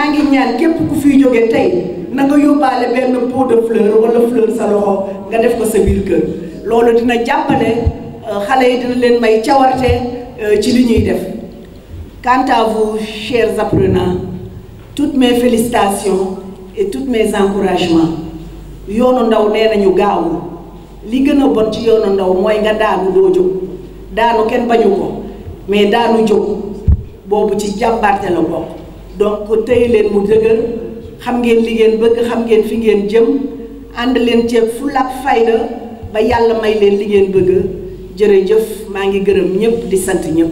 maa ngi ñaan képp ku fiy jóge tey na nga yóbbaale benn pot de fleur wala fleur sa loxo nga def ko sa biir kër loolu dina jàppale xale yi dina leen may cawarte ci li ñuy def. Quant à vous, chers apprenants, toutes mes félicitations et tous mes encouragements. yoonu ndaw nee nañu gaawul li gën a bon ci yoonu ndaw mooy nga daanu doo jóg daanu kenn bañu ko mais daanu jóg boobu ci jàmbarte la bokk donc tey leen mu dëgër xam ngeen li ngeen bëgg xam ngeen fi ngeen jëm ànd leen ceeb fulla ak fayda ba yàlla may leen li ngeen bëgg jërëjëf maa ngi gërëm ñëpp di sant ñëpp.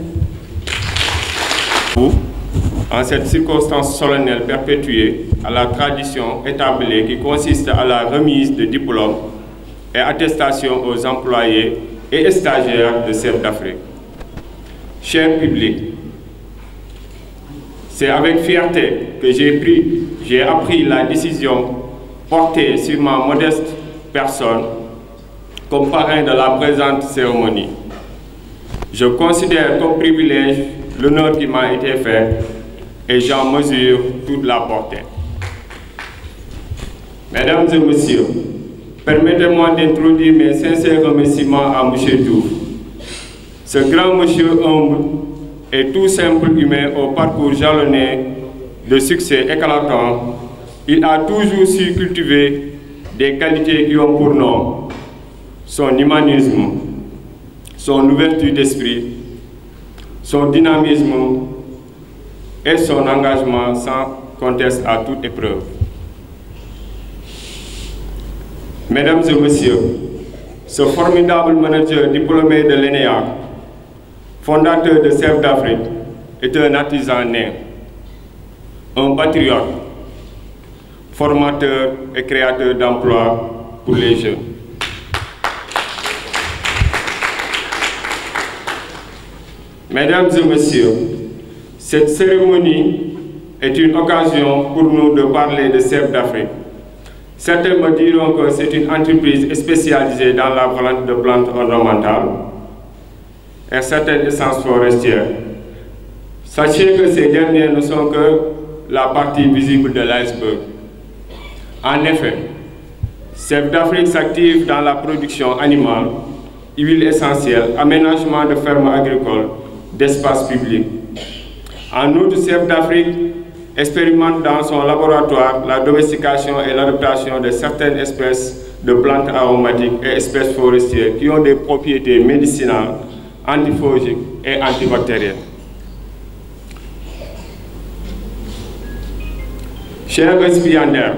En cette circonstance solennelle perpétuée à la tradition établie qui consiste à la remise de diplômes et attestations aux employés et stagiaires de CEF d'Afrique. Cher public, c'est avec fierté que j'ai appris la décision portée sur ma modeste personne comme parrain de la présente cérémonie. Je considère comme privilège l'honneur qui m'a été fait et j'en mesure toute la portée. Mesdames et messieurs, permettez-moi d'introduire mes sincères remerciements à M. Diouf. Ce grand monsieur humble et tout simple humain au parcours jalonné de succès éclatants, il a toujours su cultiver des qualités qui ont pour nom son humanisme, son ouverture d'esprit, son dynamisme et son engagement sans conteste à toute épreuve. Mesdames et messieurs, ce formidable manager diplômé de l'ENEA, fondateur de CEF d'Afrique, est un artisan né, un patriote, formateur et créateur d'emplois pour les jeunes. Mesdames et messieurs, cette cérémonie est une occasion pour nous de parler de CEF d'Afrique. Certains me diront que c'est une entreprise spécialisée dans la vente de plantes ornementales et certaines essences forestières. Sachez que ces dernières ne sont que la partie visible de l'iceberg. En effet, CEF d'Afrique s'active dans la production animale, huile essentielle, aménagement de fermes agricoles, d'espaces publics. En outre, CEF d'Afrique expérimente dans son laboratoire la domestication et l'adaptation de certaines espèces de plantes aromatiques et espèces forestières qui ont des propriétés médicinales, antifongiques et antibactériennes. Chers récipiendaires,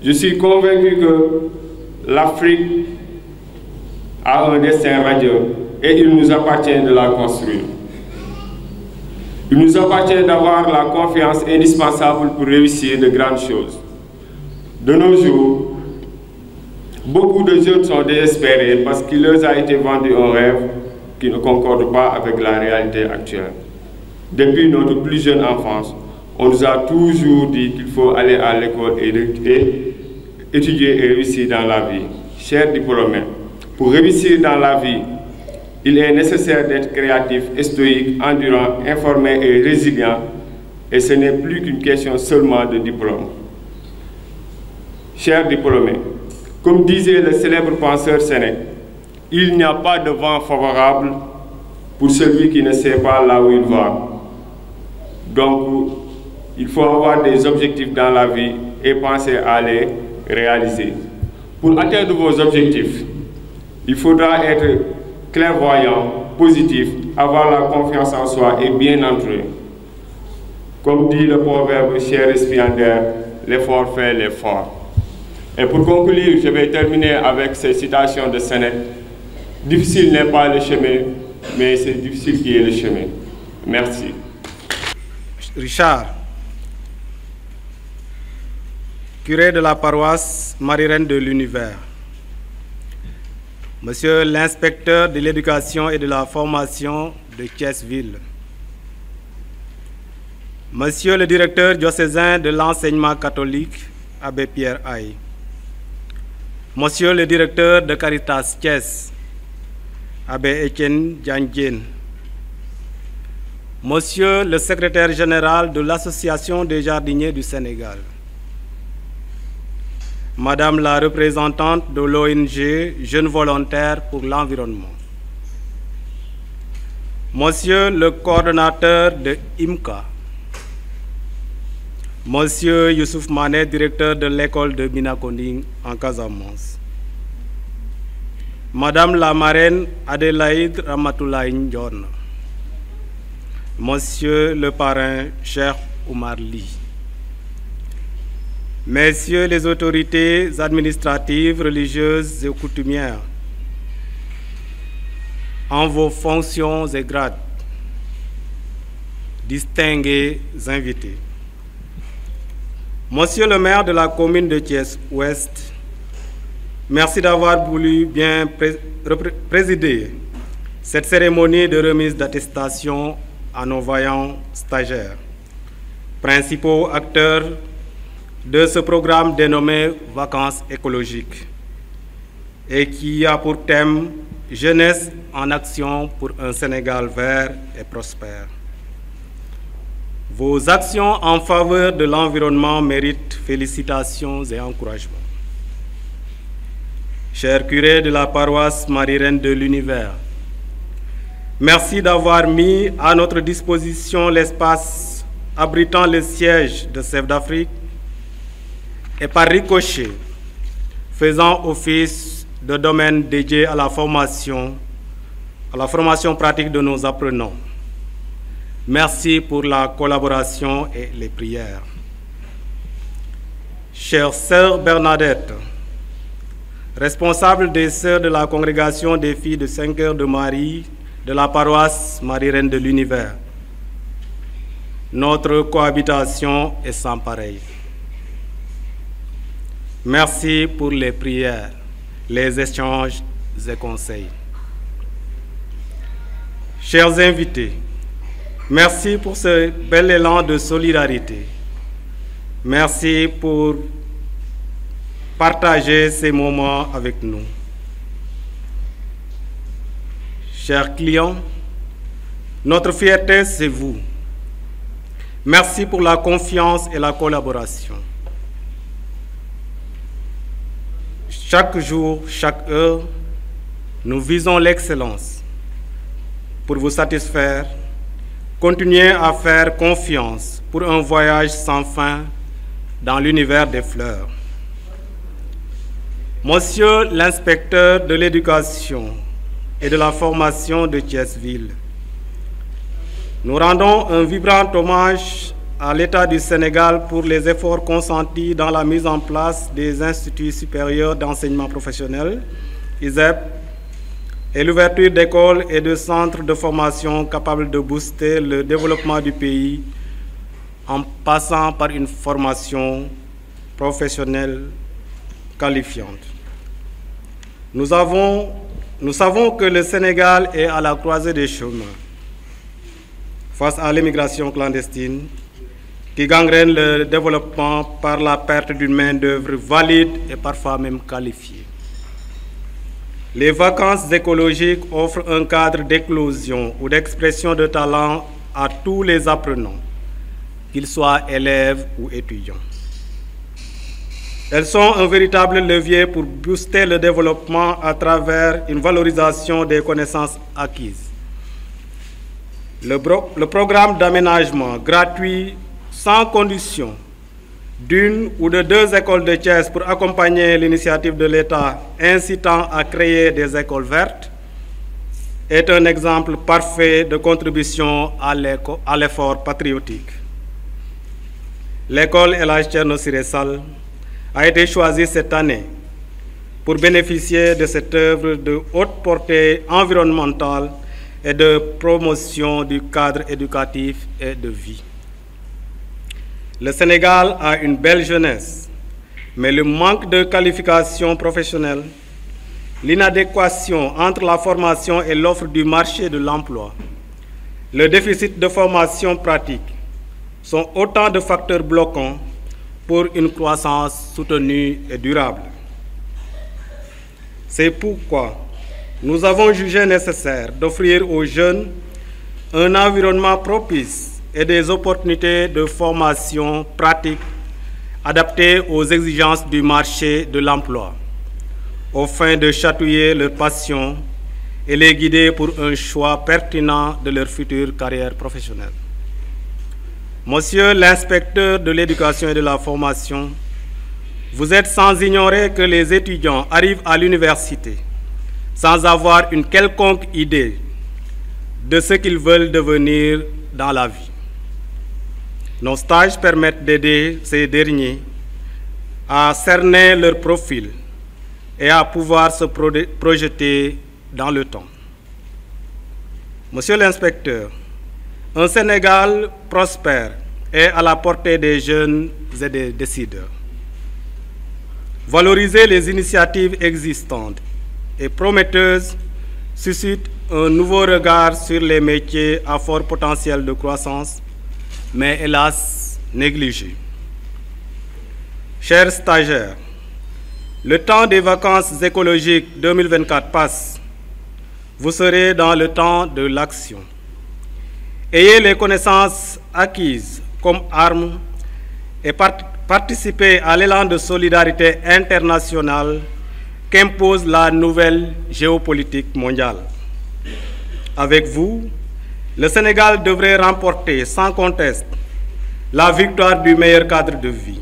je suis convaincu que l'Afrique a un destin radieux et il nous appartient de la construire. Il nous appartient d'avoir la confiance indispensable pour réussir de grandes choses. De nos jours, beaucoup de jeunes sont désespérés parce qu'il leur a été vendu un rêve qui ne concorde pas avec la réalité actuelle. Depuis notre plus jeune enfance, on nous a toujours dit qu'il faut aller à l'école et étudier et réussir dans la vie. Chers diplômés, pour réussir dans la vie, il est nécessaire d'être créatif, stoïque, endurant, informé et résilient, et ce n'est plus qu'une question seulement de diplôme. Chers diplômés, comme disait le célèbre penseur Sénèque, il n'y a pas de vent favorable pour celui qui ne sait pas là où il va. Donc, il faut avoir des objectifs dans la vie et penser à les réaliser. Pour atteindre vos objectifs, il faudra être clairvoyant, positif, avoir la confiance en soi et bien entouré. Comme dit le proverbe cher récipiendaire, l'effort fait l'effort. Et pour conclure, je vais terminer avec ces citations de Sénèque. Difficile n'est pas le chemin, mais c'est difficile qui est le chemin. Merci. Richard, curé de la paroisse Marie-Reine de l'Univers. Monsieur l'inspecteur de l'éducation et de la formation de Thiès-Ville, Monsieur le directeur diocésain de l'enseignement catholique, Abbé Pierre Aye, Monsieur le directeur de Caritas Thiès, Abbé Etienne Diandjen, Monsieur le secrétaire général de l'Association des jardiniers du Sénégal, Madame la représentante de l'ONG Jeunes Volontaires pour l'Environnement, Monsieur le coordonnateur de IMCA, Monsieur Youssouf Mané, directeur de l'école de Binakonding en Casamance, Madame la marraine Adélaïde Ramatoulaye Ndione, Monsieur le parrain Cheikh Oumar Ly, Messieurs les autorités administratives, religieuses et coutumières, en vos fonctions et grades, distingués invités, Monsieur le maire de la commune de Thiès-Ouest, merci d'avoir voulu bien présider cette cérémonie de remise d'attestation à nos vaillants stagiaires, principaux acteurs de ce programme dénommé Vacances écologiques et qui a pour thème Jeunesse en action pour un Sénégal vert et prospère. Vos actions en faveur de l'environnement méritent félicitations et encouragements. Chers curés de la paroisse Marie-Reine de l'Univers, merci d'avoir mis à notre disposition l'espace abritant le siège de Sève d'Afrique et par ricochet, faisant office de domaine dédié à la formation pratique de nos apprenants. Merci pour la collaboration et les prières. Chère sœur Bernadette, responsable des sœurs de la congrégation des filles de 5 heures de Marie de la paroisse Marie-Reine de l'Univers, notre cohabitation est sans pareil. Merci pour les prières, les échanges et conseils. Chers invités, merci pour ce bel élan de solidarité. Merci pour partager ces moments avec nous. Chers clients, notre fierté, c'est vous. Merci pour la confiance et la collaboration. Chaque jour, chaque heure, nous visons l'excellence. Pour vous satisfaire, continuez à faire confiance pour un voyage sans fin dans l'univers des fleurs. Monsieur l'inspecteur de l'éducation et de la formation de Thiès-Ville, nous rendons un vibrant hommage à l'État du Sénégal pour les efforts consentis dans la mise en place des instituts supérieurs d'enseignement professionnel, ISEP, et l'ouverture d'écoles et de centres de formation capables de booster le développement du pays en passant par une formation professionnelle qualifiante. Nous savons que le Sénégal est à la croisée des chemins face à l'immigration clandestine qui gangrène le développement par la perte d'une main-d'œuvre valide et parfois même qualifiée. Les vacances écologiques offrent un cadre d'éclosion ou d'expression de talent à tous les apprenants, qu'ils soient élèves ou étudiants. Elles sont un véritable levier pour booster le développement à travers une valorisation des connaissances acquises. Le programme d'aménagement gratuit sans condition d'une ou de 2 écoles de Thiès pour accompagner l'initiative de l'État incitant à créer des écoles vertes est un exemple parfait de contribution à l'effort patriotique. L'école El Hadj Thierno Siré Sall a été choisie cette année pour bénéficier de cette œuvre de haute portée environnementale et de promotion du cadre éducatif et de vie. Le Sénégal a une belle jeunesse, mais le manque de qualification professionnelle, l'inadéquation entre la formation et l'offre du marché de l'emploi, le déficit de formation pratique sont autant de facteurs bloquants pour une croissance soutenue et durable. C'est pourquoi nous avons jugé nécessaire d'offrir aux jeunes un environnement propice et des opportunités de formation pratique adaptées aux exigences du marché de l'emploi, aux fins de chatouiller leur passion et les guider pour un choix pertinent de leur future carrière professionnelle. Monsieur l'inspecteur de l'éducation et de la formation, vous êtes sans ignorer que les étudiants arrivent à l'université sans avoir une quelconque idée de ce qu'ils veulent devenir dans la vie. Nos stages permettent d'aider ces derniers à cerner leur profil et à pouvoir se projeter dans le temps. Monsieur l'inspecteur, un Sénégal prospère est à la portée des jeunes et des décideurs. Valoriser les initiatives existantes et prometteuses suscite un nouveau regard sur les métiers à fort potentiel de croissance, mais hélas négligés. Chers stagiaires, le temps des vacances écologiques 2024 passe. Vous serez dans le temps de l'action. Ayez les connaissances acquises comme armes et participez à l'élan de solidarité internationale qu'impose la nouvelle géopolitique mondiale. Avec vous, le Sénégal devrait remporter sans conteste la victoire du meilleur cadre de vie,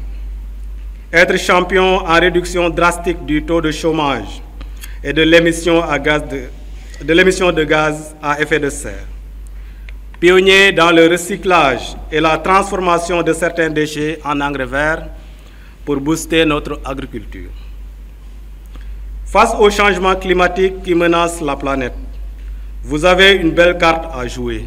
être champion en réduction drastique du taux de chômage et de l'émission de gaz à effet de serre, pionnier dans le recyclage et la transformation de certains déchets en engrais verts pour booster notre agriculture. Face au changement climatique qui menace la planète, vous avez une belle carte à jouer.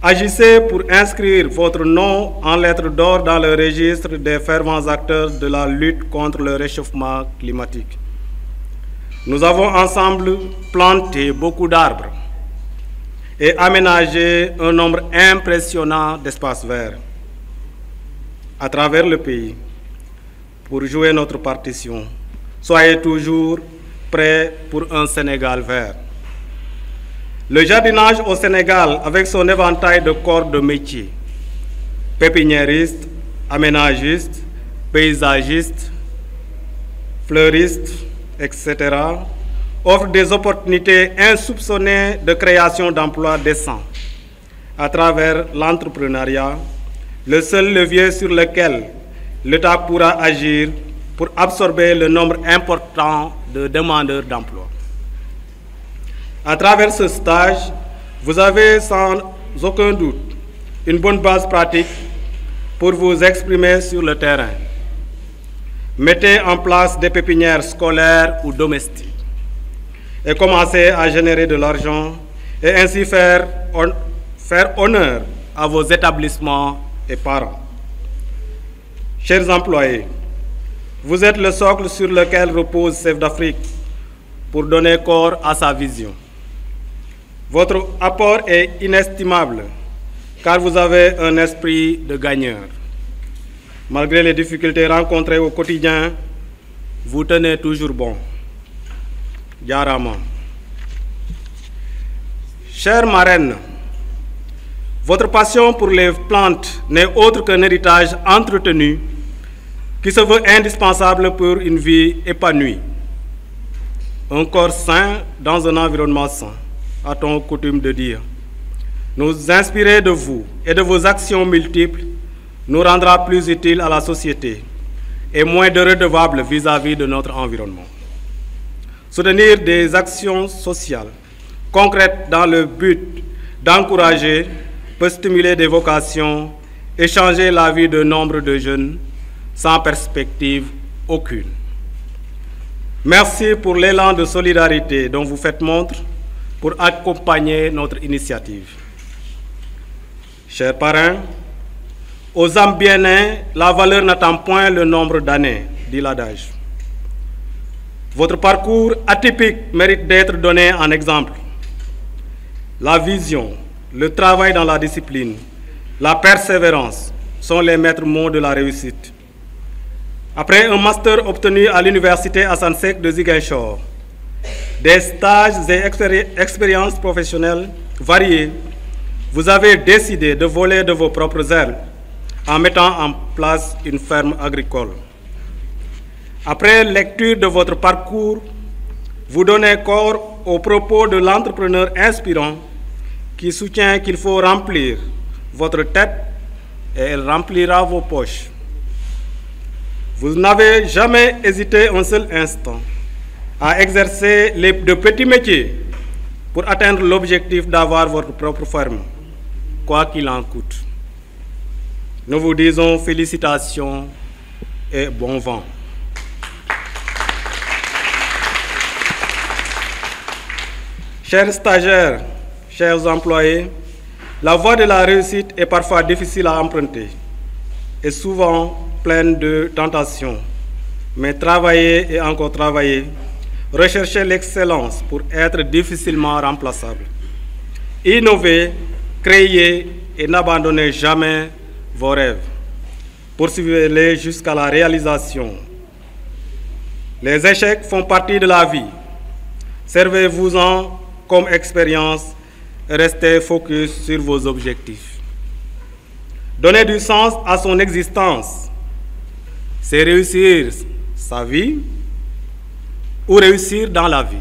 Agissez pour inscrire votre nom en lettres d'or dans le registre des fervents acteurs de la lutte contre le réchauffement climatique. Nous avons ensemble planté beaucoup d'arbres et aménagé un nombre impressionnant d'espaces verts à travers le pays pour jouer notre partition. Soyez toujours prêts pour un Sénégal vert. Le jardinage au Sénégal, avec son éventail de corps de métiers, pépiniéristes, aménagistes, paysagistes, fleuristes, etc., offre des opportunités insoupçonnées de création d'emplois décents à travers l'entrepreneuriat, le seul levier sur lequel l'État pourra agir pour absorber le nombre important de demandeurs d'emploi. À travers ce stage, vous avez sans aucun doute une bonne base pratique pour vous exprimer sur le terrain. Mettez en place des pépinières scolaires ou domestiques et commencez à générer de l'argent et ainsi faire honneur à vos établissements et parents. Chers employés, vous êtes le socle sur lequel repose Save d'Afrique pour donner corps à sa vision. Votre apport est inestimable car vous avez un esprit de gagneur. Malgré les difficultés rencontrées au quotidien, vous tenez toujours bon. Yarama. Chère marraine, votre passion pour les plantes n'est autre qu'un héritage entretenu qui se veut indispensable pour une vie épanouie. Un corps sain dans un environnement sain, a-t-on coutume de dire. Nous inspirer de vous et de vos actions multiples nous rendra plus utiles à la société et moins de redevables vis-à-vis de notre environnement. Soutenir des actions sociales concrètes dans le but d'encourager peut stimuler des vocations et changer la vie de nombre de jeunes sans perspective aucune. Merci pour l'élan de solidarité dont vous faites montre pour accompagner notre initiative. Chers parrains, aux âmes bien nées, la valeur n'attend point le nombre d'années, dit l'adage. Votre parcours atypique mérite d'être donné en exemple. La vision, le travail dans la discipline, la persévérance sont les maîtres mots de la réussite. Après un master obtenu à l'université Assane Seck de Ziguinchor, des stages et expériences professionnelles variées vous avez décidé de voler de vos propres ailes en mettant en place une ferme agricole. Après lecture de votre parcours, vous donnez corps aux propos de l'entrepreneur inspirant qui soutient qu'il faut remplir votre tête et elle remplira vos poches. Vous n'avez jamais hésité un seul instant à exercer de petits métiers pour atteindre l'objectif d'avoir votre propre ferme, quoi qu'il en coûte. Nous vous disons félicitations et bon vent. Chers stagiaires, chers employés, la voie de la réussite est parfois difficile à emprunter et souvent pleine de tentations. Mais travailler et encore travailler, rechercher l'excellence pour être difficilement remplaçable. Innovez, créez et n'abandonnez jamais vos rêves. Poursuivez-les jusqu'à la réalisation. Les échecs font partie de la vie. Servez-vous-en comme expérience et restez focus sur vos objectifs. Donner du sens à son existence, c'est réussir sa vie ou réussir dans la vie.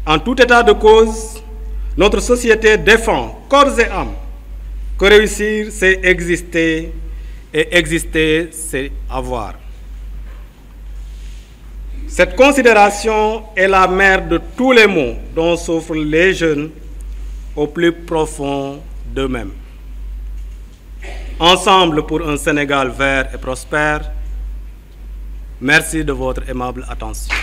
En tout état de cause, notre société défend corps et âme que réussir, c'est exister et exister, c'est avoir. Cette considération est la mère de tous les maux dont souffrent les jeunes au plus profond d'eux-mêmes. Ensemble pour un Sénégal vert et prospère, merci de votre aimable attention.